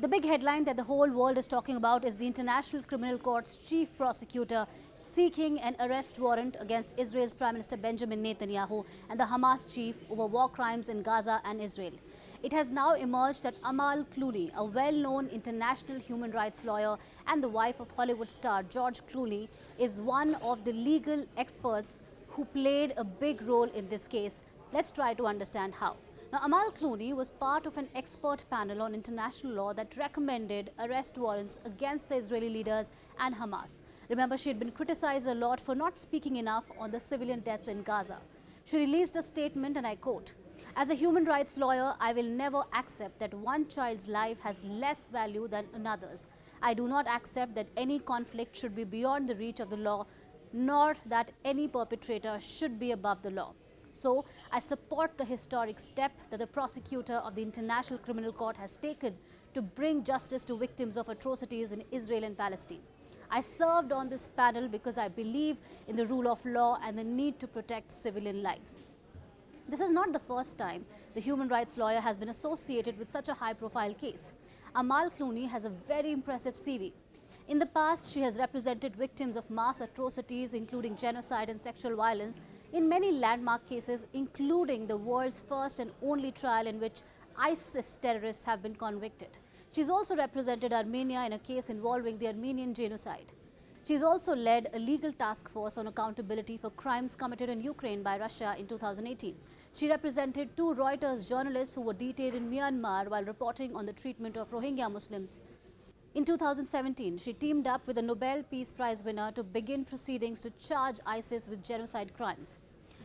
The big headline that the whole world is talking about is the International Criminal Court's chief prosecutor seeking an arrest warrant against Israel's Prime Minister Benjamin Netanyahu and the Hamas chief over war crimes in Gaza and Israel. It has now emerged that Amal Clooney, a well-known international human rights lawyer and the wife of Hollywood star George Clooney, is one of the legal experts who played a big role in this case. Let's try to understand how. Now, Amal Clooney was part of an expert panel on international law that recommended arrest warrants against the Israeli leaders and Hamas. Remember, she had been criticized a lot for not speaking enough on the civilian deaths in Gaza. She released a statement, and I quote, "As a human rights lawyer, I will never accept that one child's life has less value than another's. I do not accept that any conflict should be beyond the reach of the law, nor that any perpetrator should be above the law. So, I support the historic step that the prosecutor of the International Criminal Court has taken to bring justice to victims of atrocities in Israel and Palestine. I served on this panel because I believe in the rule of law and the need to protect civilian lives." This is not the first time the human rights lawyer has been associated with such a high-profile case. Amal Clooney has a very impressive CV. In the past, she has represented victims of mass atrocities, including genocide and sexual violence, in many landmark cases, including the world's first and only trial in which ISIS terrorists have been convicted. She's also represented Armenia in a case involving the Armenian genocide. She's also led a legal task force on accountability for crimes committed in Ukraine by Russia in 2018. She represented two Reuters journalists who were detained in Myanmar while reporting on the treatment of Rohingya Muslims. In 2017, she teamed up with a Nobel Peace Prize winner to begin proceedings to charge ISIS with genocide crimes.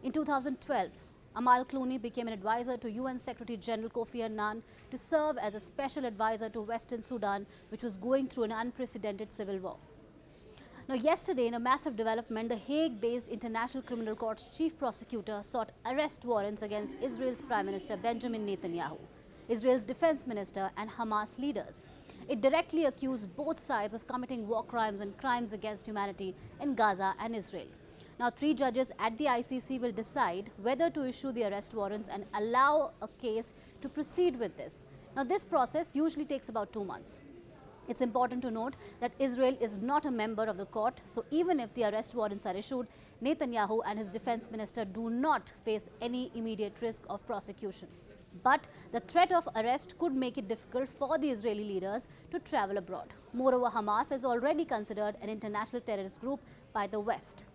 In 2012, Amal Clooney became an advisor to UN Secretary General Kofi Annan to serve as a special advisor to Western Sudan, which was going through an unprecedented civil war. Now, yesterday, in a massive development, the Hague-based International Criminal Court's chief prosecutor sought arrest warrants against Israel's Prime Minister Benjamin Netanyahu, Israel's defense minister, and Hamas leaders. It directly accused both sides of committing war crimes and crimes against humanity in Gaza and Israel. Now, 3 judges at the ICC will decide whether to issue the arrest warrants and allow a case to proceed with this. Now, this process usually takes about 2 months. It's important to note that Israel is not a member of the court, so even if the arrest warrants are issued, Netanyahu and his defense minister do not face any immediate risk of prosecution. But the threat of arrest could make it difficult for the Israeli leaders to travel abroad. Moreover, Hamas is already considered an international terrorist group by the West.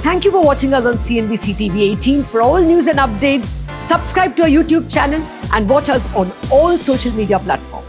Thank you for watching us on CNBC TV18. For all news and updates, subscribe to our YouTube channel and watch us on all social media platforms.